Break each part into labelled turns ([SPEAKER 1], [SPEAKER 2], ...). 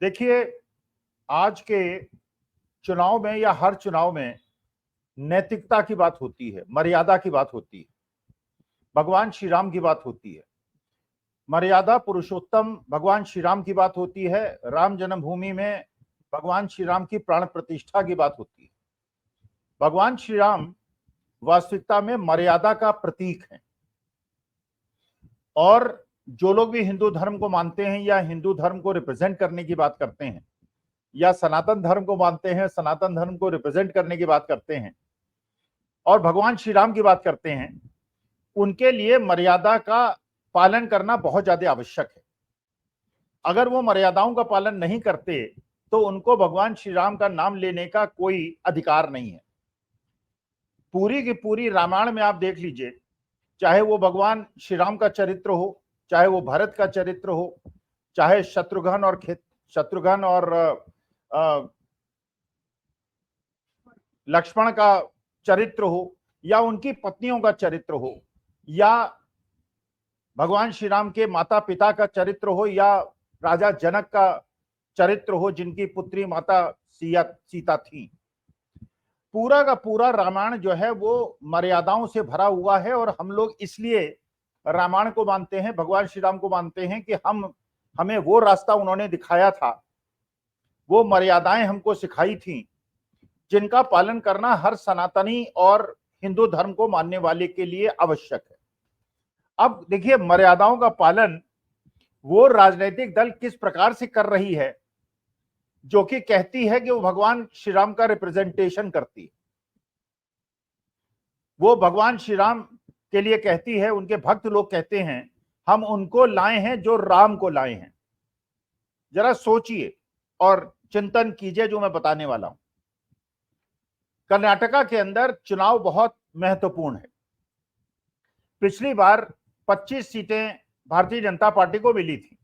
[SPEAKER 1] देखिए, आज के चुनाव में या हर चुनाव में नैतिकता की बात होती है, मर्यादा की बात होती है, भगवान श्री राम की बात होती है। मर्यादा पुरुषोत्तम भगवान श्री राम की बात होती है। राम जन्मभूमि में भगवान श्री राम की प्राण प्रतिष्ठा की बात होती है। भगवान श्री राम वास्तविकता में मर्यादा का प्रतीक है। और जो लोग भी हिंदू धर्म को मानते हैं या हिंदू धर्म को रिप्रेजेंट करने की बात करते हैं या सनातन धर्म को मानते हैं, सनातन धर्म को रिप्रेजेंट करने की बात करते हैं और भगवान श्री राम की बात करते हैं, उनके लिए मर्यादा का पालन करना बहुत ज्यादा आवश्यक है। अगर वो मर्यादाओं का पालन नहीं करते तो उनको भगवान श्री राम का नाम लेने का कोई अधिकार नहीं है। पूरी की पूरी रामायण में आप देख लीजिए, चाहे वो भगवान श्री राम का चरित्र हो, चाहे वो भरत का चरित्र हो, चाहे शत्रुघ्न और लक्ष्मण का चरित्र हो, या उनकी पत्नियों का चरित्र हो, या भगवान श्री राम के माता पिता का चरित्र हो, या राजा जनक का चरित्र हो जिनकी पुत्री माता सीता थी। पूरा का पूरा रामायण जो है वो मर्यादाओं से भरा हुआ है। और हम लोग इसलिए रामायण को मानते हैं, भगवान श्री राम को मानते हैं कि हमें वो रास्ता उन्होंने दिखाया था, वो मर्यादाएं हमको सिखाई थी, जिनका पालन करना हर सनातनी और हिंदू धर्म को मानने वाले के लिए आवश्यक है। अब देखिए, मर्यादाओं का पालन वो राजनीतिक दल किस प्रकार से कर रही है, जो कि कहती है कि वो भगवान श्री राम का रिप्रेजेंटेशन करती है। वो भगवान श्री राम के लिए कहती है, उनके भक्त लोग कहते हैं हम उनको लाए हैं जो राम को लाए हैं। जरा सोचिए और चिंतन कीजिए जो मैं बताने वाला हूं। कर्नाटका के अंदर चुनाव बहुत महत्वपूर्ण है। पिछली बार 25 सीटें भारतीय जनता पार्टी को मिली थी,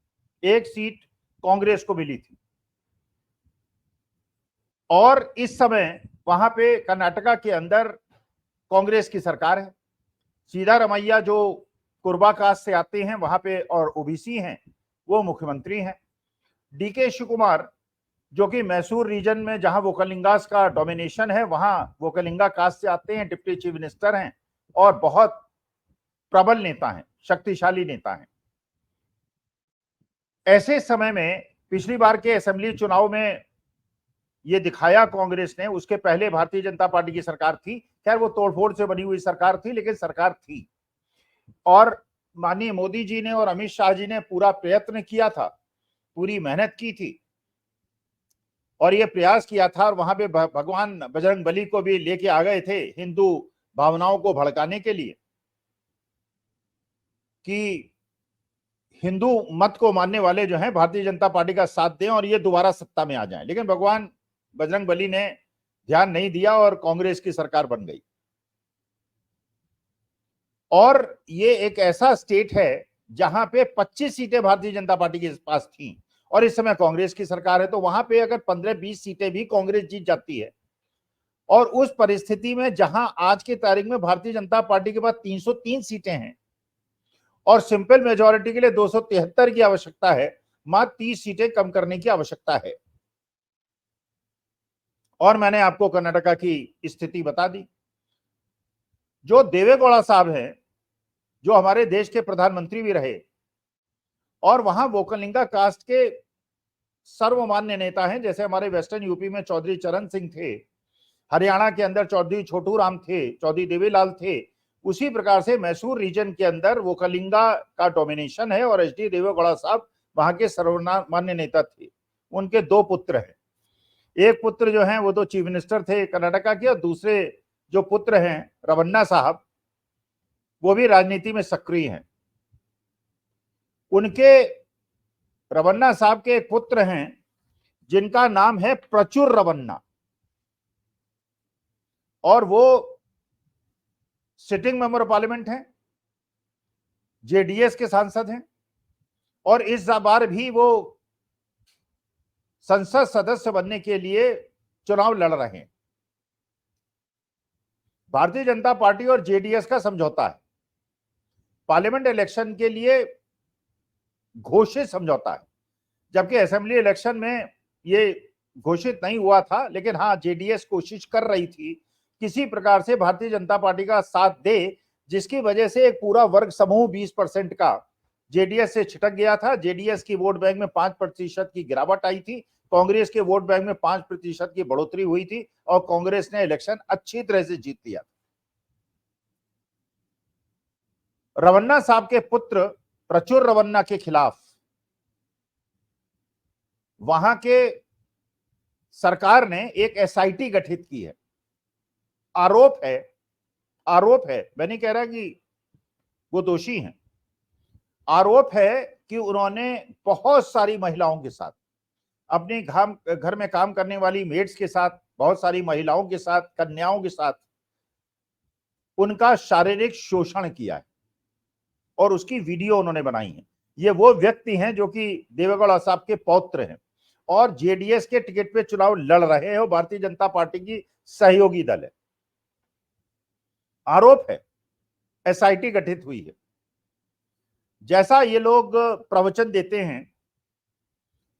[SPEAKER 1] 1 सीट कांग्रेस को मिली थी। और इस समय वहां पे कर्नाटका के अंदर कांग्रेस की सरकार है। सिद्धारमैया जो कुर्बा कास्ट से आते हैं वहां पे और ओबीसी हैं, वो मुख्यमंत्री हैं। डीके शिवकुमार जो कि मैसूर रीजन में जहां वोकलिंगास का डोमिनेशन है, वहां वोकलिंगा कास्ट से आते हैं, डिप्टी चीफ मिनिस्टर हैं और बहुत प्रबल नेता हैं, शक्तिशाली नेता हैं। ऐसे समय में पिछली बार के असेंबली चुनाव में ये दिखाया कांग्रेस ने, उसके पहले भारतीय जनता पार्टी की सरकार थी। खैर वो तोड़फोड़ से बनी हुई सरकार थी, लेकिन सरकार थी। और माननीय मोदी जी ने और अमित शाह जी ने पूरा प्रयत्न किया था, पूरी मेहनत की थी और ये प्रयास किया था। और वहां पे भगवान बजरंगबली को भी लेके आ गए थे हिंदू भावनाओं को भड़काने के लिए कि हिंदू मत को मानने वाले जो हैं भारतीय जनता पार्टी का साथ दें और ये दोबारा सत्ता में आ जाएं। लेकिन भगवान बजरंगबली ने ध्यान नहीं दिया और कांग्रेस की सरकार बन गई। और ये एक ऐसा स्टेट है जहां पे 25 सीटें भारतीय जनता पार्टी के पास थी और इस समय कांग्रेस की सरकार है। तो वहां पे अगर 15-20 सीटें भी कांग्रेस जीत जाती है, और उस परिस्थिति में जहां आज की तारीख में भारतीय जनता पार्टी के पास 303 सीटें हैं और सिंपल मेजॉरिटी के लिए 273 की आवश्यकता है, मात्र 30 सीटें कम करने की आवश्यकता है। और मैंने आपको कर्नाटका की स्थिति बता दी। जो देवेगौड़ा साहब हैं, जो हमारे देश के प्रधानमंत्री भी रहे और वहां वोकलिंगा कास्ट के सर्वमान्य नेता हैं, जैसे हमारे वेस्टर्न यूपी में चौधरी चरण सिंह थे, हरियाणा के अंदर चौधरी छोटू राम थे, चौधरी देवीलाल थे, उसी प्रकार से मैसूर रीजन के अंदर वोकलिंगा का डोमिनेशन है और एचडी देवेगौड़ा साहब वहां के सर्वमान्य नेता थे। उनके 2 पुत्र हैं। एक पुत्र जो हैं वो तो चीफ मिनिस्टर थे कर्नाटका के, और दूसरे जो पुत्र हैं रमन्ना साहब, वो भी राजनीति में सक्रिय हैं। उनके रमन्ना साहब के एक पुत्र हैं जिनका नाम है प्रचुर रमन्ना, और वो सिटिंग मेंबर ऑफ पार्लियामेंट हैं, जेडीएस के सांसद हैं और इस बार भी वो संसद सदस्य बनने के लिए चुनाव लड़ रहे हैं। भारतीय जनता पार्टी और जेडीएस का समझौता है, पार्लियामेंट इलेक्शन के लिए घोषित समझौता है। जबकि असेंबली इलेक्शन में ये घोषित नहीं हुआ था, लेकिन हाँ, जेडीएस कोशिश कर रही थी किसी प्रकार से भारतीय जनता पार्टी का साथ दे, जिसकी वजह से एक पूरा वर्ग समूह 20% का जेडीएस से छिटक गया था। जेडीएस की वोट बैंक में 5% की गिरावट आई थी, कांग्रेस के वोट बैंक में 5% की बढ़ोतरी हुई थी और कांग्रेस ने इलेक्शन अच्छी तरह से जीत लिया। रवन्ना साहब के पुत्र प्रचुर रवन्ना के खिलाफ वहां के सरकार ने एक एसआईटी गठित की है। आरोप है, मैं नहीं कह रहा कि वो दोषी हैं, आरोप है कि उन्होंने बहुत सारी महिलाओं के साथ, अपने घर में काम करने वाली मेड्स के साथ, बहुत सारी महिलाओं के साथ, कन्याओं के साथ उनका शारीरिक शोषण किया है और उसकी वीडियो उन्होंने बनाई है। ये वो व्यक्ति हैं जो कि देवेगौड़ा साहब के पौत्र हैं और जेडीएस के टिकट पे चुनाव लड़ रहे हैं और भारतीय जनता पार्टी की सहयोगी दल है। आरोप है, एसआईटी गठित हुई है। जैसा ये लोग प्रवचन देते हैं,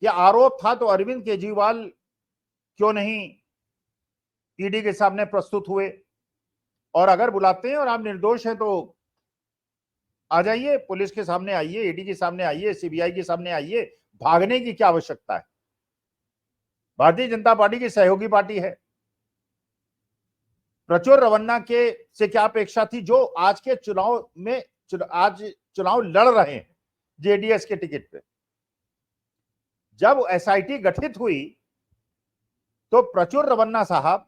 [SPEAKER 1] ये आरोप था तो अरविंद केजरीवाल क्यों नहीं ईडी के सामने प्रस्तुत हुए? और अगर बुलाते हैं और आप निर्दोष हैं तो आ जाइए, पुलिस के सामने आइए, ईडी के सामने आइए, सीबीआई के सामने आइए। भागने की क्या आवश्यकता है? भारतीय जनता पार्टी की सहयोगी पार्टी है। प्रचुर रवन्ना के से क्या अपेक्षा थी जो आज के चुनाव में आज चुनाव लड़ रहे हैं जेडीएस के टिकट पे? जब एसआईटी गठित हुई तो प्रचुर रवन्ना साहब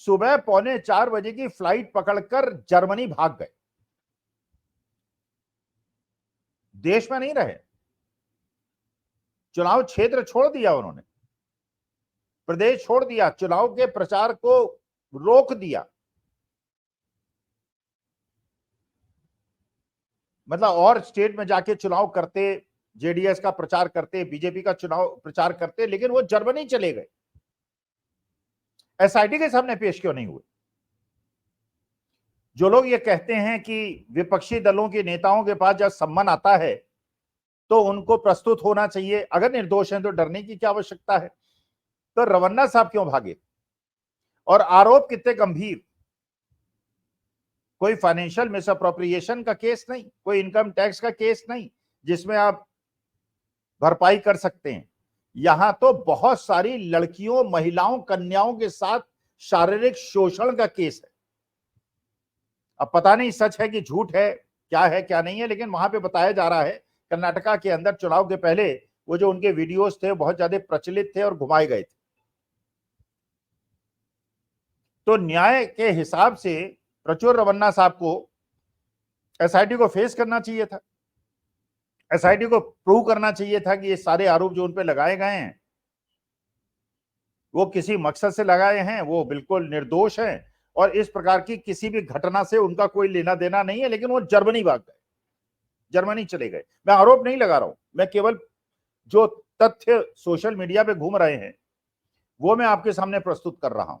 [SPEAKER 1] सुबह 3:45 की फ्लाइट पकड़कर जर्मनी भाग गए। देश में नहीं रहे, चुनाव क्षेत्र छोड़ दिया उन्होंने, प्रदेश छोड़ दिया, चुनाव के प्रचार को रोक दिया। मतलब और स्टेट में जाके चुनाव करते, जेडीएस का प्रचार करते, बीजेपी का चुनाव प्रचार करते, लेकिन वो जर्मनी चले गए। एसआईटी के सामने पेश क्यों नहीं हुए? जो लोग ये कहते हैं कि विपक्षी दलों के नेताओं के पास जब सम्मान आता है तो उनको प्रस्तुत होना चाहिए, अगर निर्दोष हैं तो डरने की क्या आवश्यकता है? तो रवन्ना साहब क्यों भागे? और आरोप कितने गंभीर! कोई फाइनेंशियल मिसअप्रोप्रिएशन का केस नहीं, कोई इनकम टैक्स का केस नहीं जिसमें आप भरपाई कर सकते हैं। यहां तो बहुत सारी लड़कियों, महिलाओं, कन्याओं के साथ शारीरिक शोषण का केस है। अब पता नहीं सच है कि झूठ है, क्या है क्या नहीं है, लेकिन वहां पे बताया जा रहा है कर्नाटका के अंदर चुनाव के पहले वो जो उनके वीडियोस थे बहुत ज्यादा प्रचलित थे और घुमाए गए थे। तो न्याय के हिसाब से प्रचुर रवन्ना साहब को एसआईटी को फेस करना चाहिए था, एसआईटी को प्रूव करना चाहिए था कि ये सारे आरोप जो उन पे लगाए गए हैं वो किसी मकसद से लगाए हैं, वो बिल्कुल निर्दोष हैं और इस प्रकार की किसी भी घटना से उनका कोई लेना देना नहीं है। लेकिन वो जर्मनी भाग गए, जर्मनी चले गए। मैं आरोप नहीं लगा रहा हूं, मैं केवल जो तथ्य सोशल मीडिया पे घूम रहे हैं वो मैं आपके सामने प्रस्तुत कर रहा हूं।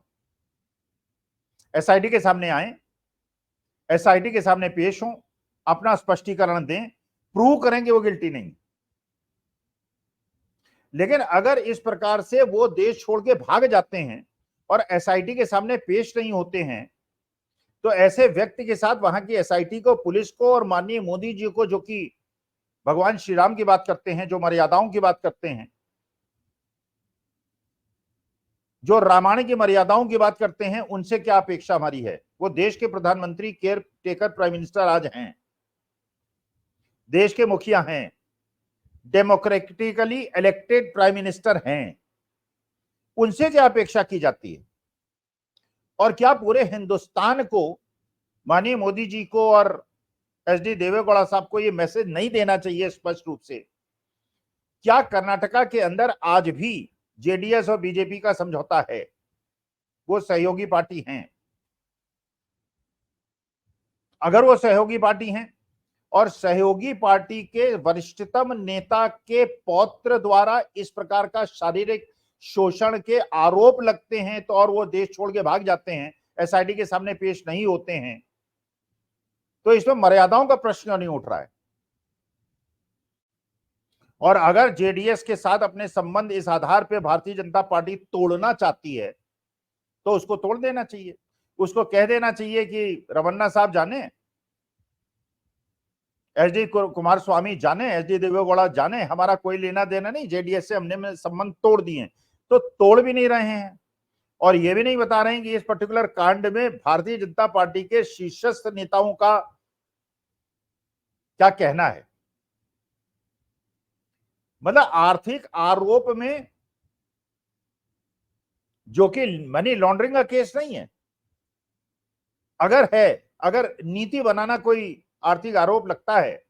[SPEAKER 1] एसआईटी के सामने आए, एसआईटी के सामने पेश हों, अपना स्पष्टीकरण दें, प्रूव करें कि वो गिल्टी नहीं। लेकिन अगर इस प्रकार से वो देश छोड़ के भाग जाते हैं और एसआईटी के सामने पेश नहीं होते हैं तो ऐसे व्यक्ति के साथ वहां की एसआईटी को, पुलिस को और माननीय मोदी जी को, जो कि भगवान श्री राम की बात करते हैं, जो मर्यादाओं की बात करते हैं, जो रामायण की मर्यादाओं की बात करते हैं, उनसे क्या अपेक्षा हमारी है? वो देश के प्रधानमंत्री, केयर टेकर प्राइम मिनिस्टर आज हैं, देश के मुखिया हैं, डेमोक्रेटिकली इलेक्टेड प्राइम मिनिस्टर हैं, उनसे क्या अपेक्षा की जाती है? और क्या पूरे हिंदुस्तान को, माननीय मोदी जी को और एचडी देवेगौड़ा साहब को ये मैसेज नहीं देना चाहिए स्पष्ट रूप से? क्या कर्नाटका के अंदर आज भी जेडीएस और बीजेपी का समझौता है? वो सहयोगी पार्टी हैं। अगर वो सहयोगी पार्टी हैं और सहयोगी पार्टी के वरिष्ठतम नेता के पौत्र द्वारा इस प्रकार का शारीरिक शोषण के आरोप लगते हैं तो और वो देश छोड़ के भाग जाते हैं, एसआईटी के सामने पेश नहीं होते हैं, तो इसमें मर्यादाओं का प्रश्न नहीं उठ रहा है? और अगर जेडीएस के साथ अपने संबंध इस आधार पे भारतीय जनता पार्टी तोड़ना चाहती है तो उसको तोड़ देना चाहिए। उसको कह देना चाहिए कि रमन्ना साहब जाने, एचडी कुमार स्वामी जाने, एचडी देवेगौड़ा जाने, हमारा कोई लेना देना नहीं, जेडीएस से हमने संबंध तोड़ दिए। तो तोड़ भी नहीं रहे हैं और ये भी नहीं बता रहे हैं कि इस पर्टिकुलर कांड में भारतीय जनता पार्टी के शीर्षस्थ नेताओं का क्या कहना है। मतलब आर्थिक आरोप में, जो कि मनी लॉन्ड्रिंग का केस नहीं है, अगर है, अगर नीति बनाना कोई आर्थिक आरोप लगता है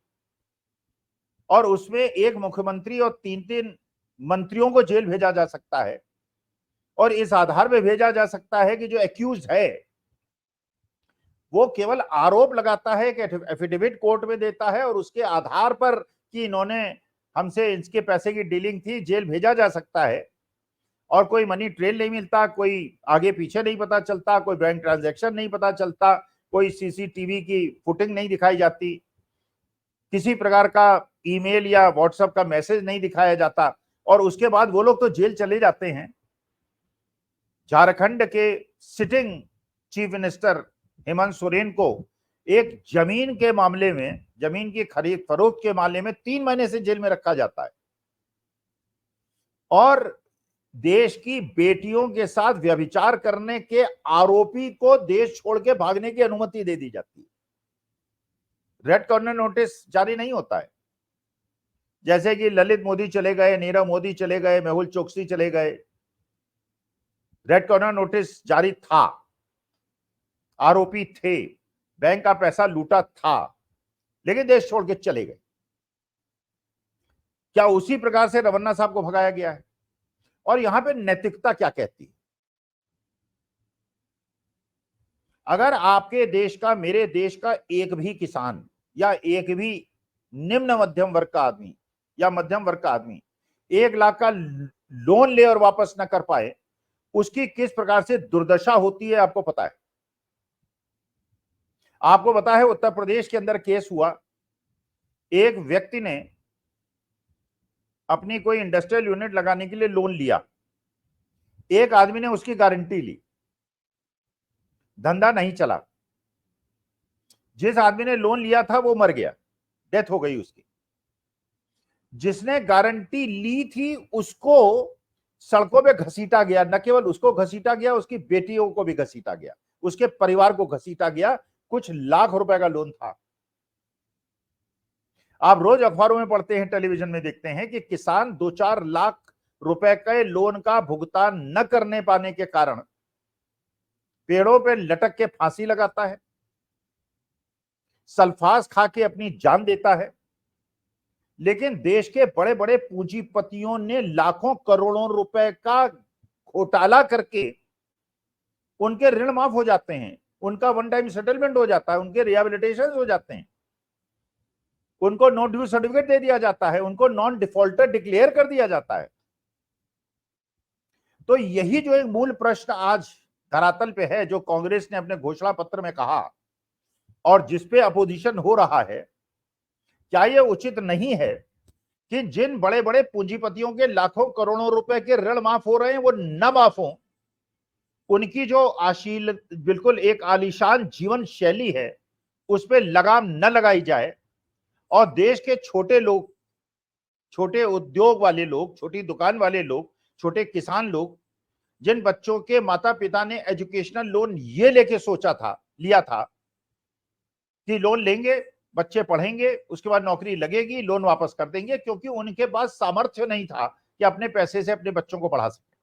[SPEAKER 1] और उसमें एक मुख्यमंत्री और 3-3 मंत्रियों को जेल भेजा जा सकता है और इस आधार पे भेजा जा सकता है कि जो एक्यूज है वो केवल आरोप लगाता है कि एफिडेविट कोर्ट में देता है और उसके आधार पर कि इन्होंने हमसे इसके पैसे की डीलिंग थी, जेल भेजा जा सकता है और कोई मनी ट्रेल नहीं मिलता, कोई आगे पीछे नहीं पता चलता, कोई बैंक ट्रांजैक्शन नहीं पता चलता, कोई सीसीटीवी की फुटेज नहीं दिखाई जाती, किसी प्रकार का ईमेल या व्हाट्सएप का मैसेज नहीं दिखाया जाता और उसके बाद वो लोग तो जेल चले जाते हैं। झारखंड के sitting chief minister Hemant Soren को एक जमीन के मामले में, जमीन की खरीद फरोख्त के मामले में 3 महीने से जेल में रखा जाता है और देश की बेटियों के साथ व्यभिचार करने के आरोपी को देश छोड़ के भागने की अनुमति दे दी जाती है। रेड कॉर्नर नोटिस जारी नहीं होता है। जैसे कि ललित मोदी चले गए, नीरव मोदी चले गए, मेहुल चोकसी चले गए, रेड कॉर्नर नोटिस जारी था, आरोपी थे, बैंक का पैसा लूटा था, लेकिन देश छोड़ के चले गए। क्या उसी प्रकार से रमन्ना साहब को भगाया गया है? और यहां पे नैतिकता क्या कहती है? अगर आपके देश का, मेरे देश का एक भी किसान या एक भी निम्न मध्यम वर्ग का आदमी या मध्यम वर्ग का आदमी 1 लाख का लोन ले और वापस ना कर पाए, उसकी किस प्रकार से दुर्दशा होती है आपको पता है। आपको पता है उत्तर प्रदेश के अंदर केस हुआ, एक व्यक्ति ने अपनी कोई इंडस्ट्रियल यूनिट लगाने के लिए लोन लिया, एक आदमी ने उसकी गारंटी ली, धंधा नहीं चला, जिस आदमी ने लोन लिया था वो मर गया, डेथ हो गई उसकी। जिसने गारंटी ली थी उसको सड़कों पे घसीटा गया, न केवल उसको घसीटा गया, उसकी बेटियों को भी घसीटा गया, उसके परिवार को घसीटा गया। कुछ लाख रुपए का लोन था। आप रोज अखबारों में पढ़ते हैं, टेलीविजन में देखते हैं कि किसान 2-4 लाख रुपए के लोन का भुगतान न करने पाने के कारण पेड़ों पे लटक के फांसी लगाता है, सल्फास खा के अपनी जान देता है। लेकिन देश के बड़े बड़े पूंजीपतियों ने लाखों करोड़ों रुपए का घोटाला करके उनके ऋण माफ हो जाते हैं, उनका वन टाइम सेटलमेंट हो जाता है, उनके रिहेबिलिटेशन हो जाते हैं, उनको नो ड्यू सर्टिफिकेट दे दिया जाता है, उनको नॉन डिफॉल्टर डिक्लेयर कर दिया जाता है। तो यही जो एक मूल प्रश्न आज धरातल पे है, जो कांग्रेस ने अपने घोषणा पत्र में कहा और जिसपे अपोजिशन हो रहा है, क्या यह उचित नहीं है कि जिन बड़े बड़े पूंजीपतियों के लाखों करोड़ों रुपए के ऋण माफ हो रहे हैं वो न माफ हो, उनकी जो आशील बिल्कुल एक आलीशान जीवन शैली है उस पर लगाम न लगाई जाए और देश के छोटे लोग, छोटे उद्योग वाले लोग, छोटी दुकान वाले लोग, छोटे किसान लोग, जिन बच्चों के माता पिता ने एजुकेशनल लोन ये लेके सोचा था, लिया था कि लोन लेंगे, बच्चे पढ़ेंगे, उसके बाद नौकरी लगेगी, लोन वापस कर देंगे, क्योंकि उनके पास सामर्थ्य नहीं था कि अपने पैसे से अपने बच्चों को पढ़ा सके।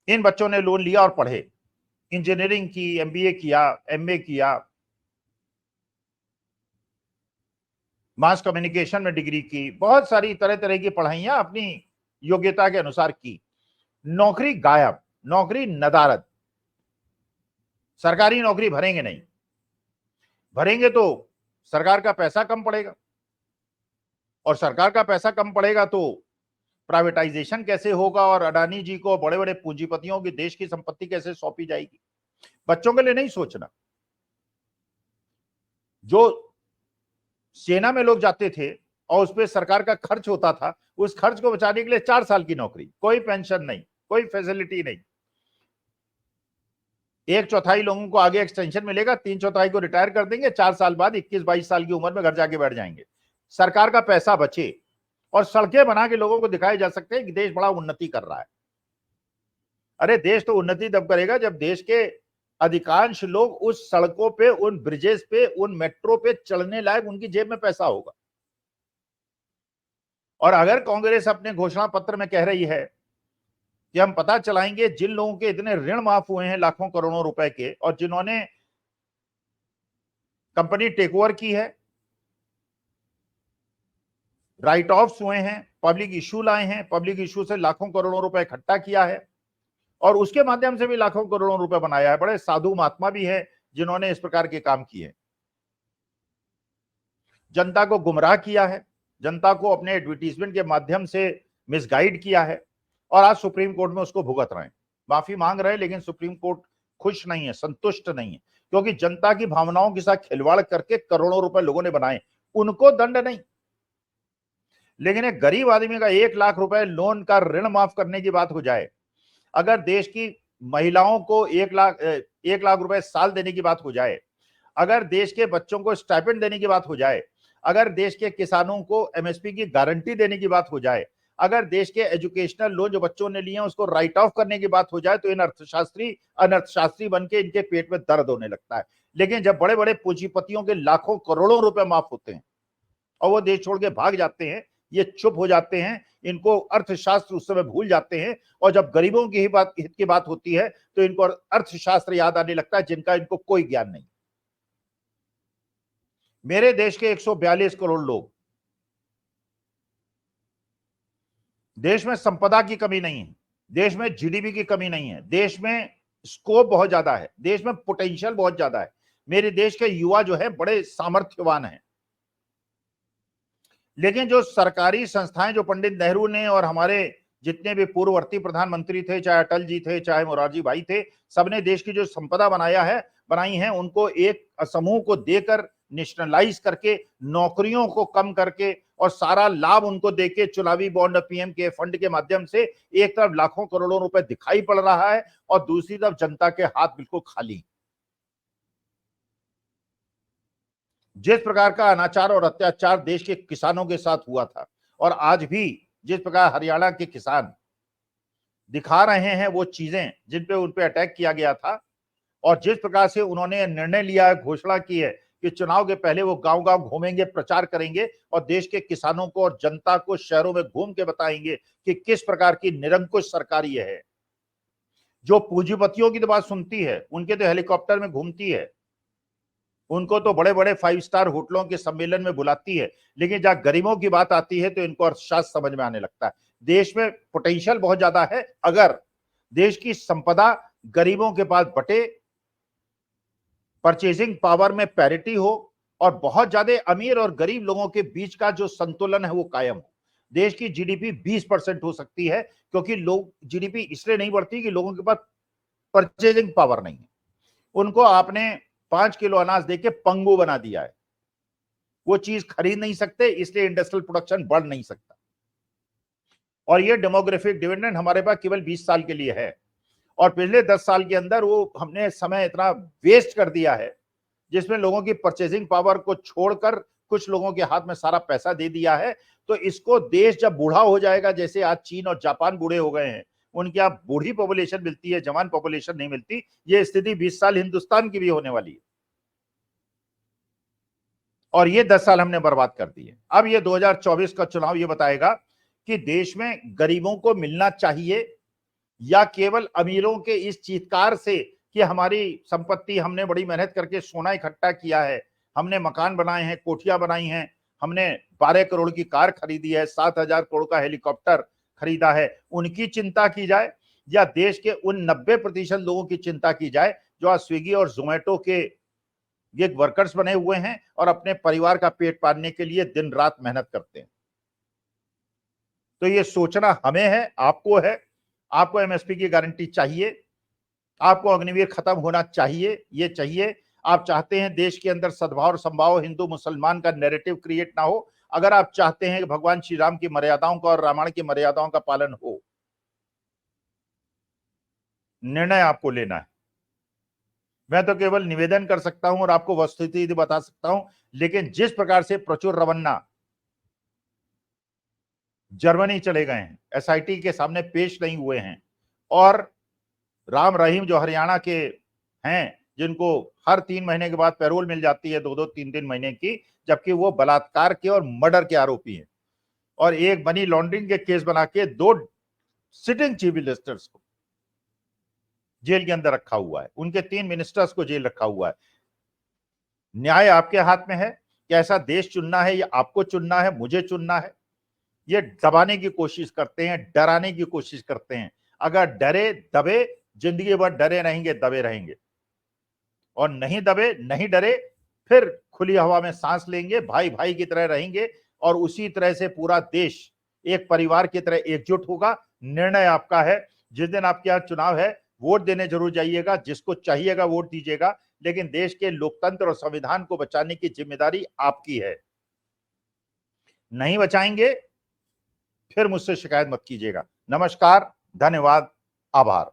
[SPEAKER 1] इन बच्चों ने लोन लिया और पढ़े, इंजीनियरिंग की, एमबीए किया, एमए किया, मास कम्युनिकेशन में डिग्री की, बहुत सारी तरह तरह की पढ़ाइयां अपनी योग्यता के अनुसार की। नौकरी गायब, नौकरी नदारद, सरकारी नौकरी भरेंगे नहीं, भरेंगे तो सरकार का पैसा कम पड़ेगा और सरकार का पैसा कम पड़ेगा तो प्राइवेटाइजेशन कैसे होगा और अडानी जी को, बड़े बड़े पूंजीपतियों की देश की संपत्ति कैसे सौंपी जाएगी। बच्चों के लिए नहीं सोचना। जो सेना में लोग जाते थे और उस पर सरकार का खर्च होता था, उस खर्च को बचाने के लिए 4 साल की नौकरी, कोई पेंशन नहीं, कोई फैसिलिटी नहीं। 1/4 लोगों को आगे एक्सटेंशन मिलेगा, 3/4 को रिटायर कर देंगे, 4 साल बाद 21-22 साल की उम्र में घर जाके बैठ जाएंगे। सरकार का पैसा बचे और सड़कें बना के लोगों को दिखाए जा सकते हैं कि देश बड़ा उन्नति कर रहा है। अरे देश तो उन्नति तब करेगा जब देश के अधिकांश लोग उस सड़कों पे, उन ब्रिजेस पे, उन मेट्रो पे चलने लायक उनकी जेब में पैसा होगा। और अगर कांग्रेस अपने घोषणा पत्र में कह रही है कि हम पता चलाएंगे जिन लोगों के इतने ऋण माफ हुए हैं लाखों करोड़ों रुपए के, और जिन्होंने कंपनी टेक ओवर की है, राइट ऑफ्स हुए हैं, पब्लिक इश्यू लाए हैं, पब्लिक इश्यू से लाखों करोड़ों रुपए इकट्ठा किया है और उसके माध्यम से भी लाखों करोड़ों रुपए बनाया है। बड़े साधु महात्मा भी हैं जिन्होंने इस प्रकार के काम किए, जनता को गुमराह किया है, जनता को अपने एडवर्टीजमेंट के माध्यम से मिसगाइड किया है और आज सुप्रीम कोर्ट में उसको भुगत रहे हैं, माफी मांग रहे हैं। लेकिन सुप्रीम कोर्ट खुश नहीं है, संतुष्ट नहीं है, क्योंकि जनता की भावनाओं के साथ खिलवाड़ करके करोड़ों रुपए लोगों ने बनाए, उनको दंड नहीं। लेकिन एक गरीब आदमी का 1 लाख रुपए लोन का ऋण माफ करने की बात हो जाए, अगर देश की महिलाओं को 1 लाख रुपए साल देने की बात हो जाए, अगर देश के बच्चों को स्टाइपेंड देने की बात हो जाए, अगर देश के किसानों को एमएसपी की गारंटी देने की बात हो जाए, अगर देश के एजुकेशनल लोन जो बच्चों ने लिए हैं उसको राइट ऑफ करने की बात हो जाए, तो इन अर्थशास्त्री बन के इनके पेट में दर्द होने लगता है। लेकिन जब बड़े बड़े पूंजीपतियों के लाखों करोड़ों रुपए माफ होते हैं और वो देश छोड़ के भाग जाते हैं, ये चुप हो जाते हैं, इनको अर्थशास्त्र उस समय भूल जाते हैं, और जब गरीबों की हित की बात होती है तो इनको अर्थशास्त्र याद आने लगता है, जिनका इनको कोई ज्ञान नहीं। मेरे देश के 142 करोड़ लोग, देश में संपदा की कमी नहीं है, देश में जीडीपी की कमी नहीं है, देश में स्कोप बहुत ज्यादा है, देश में पोटेंशियल बहुत ज्यादा है। मेरे देश के युवा जो है बड़े सामर्थ्यवान हैं। लेकिन जो सरकारी संस्थाएं जो पंडित नेहरू ने और हमारे जितने भी पूर्ववर्ती प्रधानमंत्री थे, चाहे अटल जी थे, चाहे मोरारजी भाई थे, सबने देश की जो संपदा बनाई है, उनको एक समूह को देकर, नेशनलाइज करके, नौकरियों को कम करके और सारा लाभ उनको देके, चुनावी बॉन्ड, पीएम के फंड के माध्यम से एक तरफ लाखों करोड़ों रुपए दिखाई पड़ रहा है और दूसरी तरफ जनता के हाथ बिल्कुल खाली। जिस प्रकार का अनाचार और अत्याचार देश के किसानों के साथ हुआ था, और आज भी जिस प्रकार हरियाणा के किसान दिखा रहे हैं वो चीजें जिन पे उन पे अटैक किया गया था, और जिस प्रकार से उन्होंने निर्णय लिया है, घोषणा की है कि चुनाव के पहले वो गांव-गांव घूमेंगे, प्रचार करेंगे और देश के किसानों को और जनता को शहरों में घूम के बताएंगे कि किस प्रकार की निरंकुश सरकार ये है, जो पूंजीपतियों की तो बात सुनती है, उनके तो हेलीकॉप्टर में घूमती है, उनको तो बड़े बड़े 5 स्टार होटलों के सम्मेलन में बुलाती है, लेकिन जहां गरीबों की बात आती है तो इनको अर्थशास्त्र समझ में आने लगता है। देश में पोटेंशियल बहुत ज्यादा है, अगर देश की संपदा गरीबों के पास बटे, परचेजिंग पावर में पैरिटी हो और बहुत ज्यादा अमीर और गरीब लोगों के बीच का जो संतुलन है वो कायम हो, देश की जीडीपी 20% हो सकती है, क्योंकि लोग जीडीपी इसलिए नहीं बढ़ती कि लोगों के पास परचेजिंग पावर नहीं है। उनको आपने 5 किलो अनाज देके पंगु बना दिया है, वो चीज खरीद नहीं सकते, इसलिए इंडस्ट्रियल प्रोडक्शन बढ़ नहीं सकता। और ये डेमोग्राफिक डिविडेंड हमारे पास केवल 20 साल के लिए है, और पिछले 10 साल के अंदर वो हमने समय इतना वेस्ट कर दिया है जिसमें लोगों की परचेजिंग पावर को छोड़कर कुछ लोगों के हाथ में सारा पैसा दे दिया है। तो इसको देश जब बूढ़ा हो जाएगा, जैसे आज चीन और जापान बूढ़े हो गए हैं, उनकी आप बूढ़ी पॉपुलेशन मिलती है, जवान पॉपुलेशन नहीं मिलती, ये स्थिति 20 साल हिंदुस्तान की भी होने वाली है। और ये 10 साल हमने बर्बाद कर दिए। अब ये 2024 का चुनाव ये बताएगा कि देश में गरीबों को मिलना चाहिए या केवल अमीरों के इस चीत्कार से कि हमारी संपत्ति, हमने बड़ी मेहनत करके सोना इकट्ठा किया है, हमने मकान बनाए हैं, कोठियां बनाई हैं, हमने 12 करोड़ की कार खरीदी है, 7,000 करोड़ का हेलीकॉप्टर खरीदा है, उनकी चिंता की जाए, या देश के उन 90% लोगों की चिंता की जाए जो आज स्विगी और जोमेटो के ये वर्कर्स बने हुए हैं और अपने परिवार का पेट पालने के लिए दिन रात मेहनत करते हैं। तो ये सोचना हमें है, आपको है। आपको एमएसपी की गारंटी चाहिए, आपको अग्निवीर खत्म होना चाहिए, ये चाहिए। आप चाहते हैं देश के अंदर सद्भाव और संभाव, हिंदू मुसलमान का नैरेटिव क्रिएट ना हो, अगर आप चाहते हैं कि भगवान श्री राम की मर्यादाओं का और रामायण की मर्यादाओं का पालन हो, निर्णय आपको लेना है। मैं तो केवल निवेदन कर सकता हूं और आपको वस्तुस्थिति बता सकता हूं, लेकिन जिस प्रकार से प्रचुर रवन्ना जर्मनी चले गए हैं, एसआईटी के सामने पेश नहीं हुए हैं, और राम रहीम जो हरियाणा के हैं, जिनको हर 3 महीने के बाद पैरोल मिल जाती है, 2-2 3-3 महीने की, जबकि वो बलात्कार के और मर्डर के आरोपी हैं, और एक मनी लॉन्ड्रिंग के केस बना के 2 सिटिंग चीफ मिनिस्टर्स को जेल के अंदर रखा हुआ है, उनके 3 मिनिस्टर्स को जेल रखा हुआ है। न्याय आपके हाथ में है कि ऐसा देश चुनना है या आपको चुनना है, मुझे चुनना है। ये दबाने की कोशिश करते हैं, डराने की कोशिश करते हैं। अगर डरे दबे, जिंदगी भर डरे रहेंगे, दबे रहेंगे, और नहीं दबे नहीं डरे, फिर खुली हवा में सांस लेंगे, भाई भाई की तरह रहेंगे, और उसी तरह से पूरा देश एक परिवार की तरह एकजुट होगा। निर्णय आपका है। जिस दिन आपके यहाँ चुनाव है, वोट देने जरूर जाइएगा, जिसको चाहिएगा वोट दीजिएगा, लेकिन देश के लोकतंत्र और संविधान को बचाने की जिम्मेदारी आपकी है। नहीं बचाएंगे, फिर मुझसे शिकायत मत कीजिएगा। नमस्कार, धन्यवाद, आभार।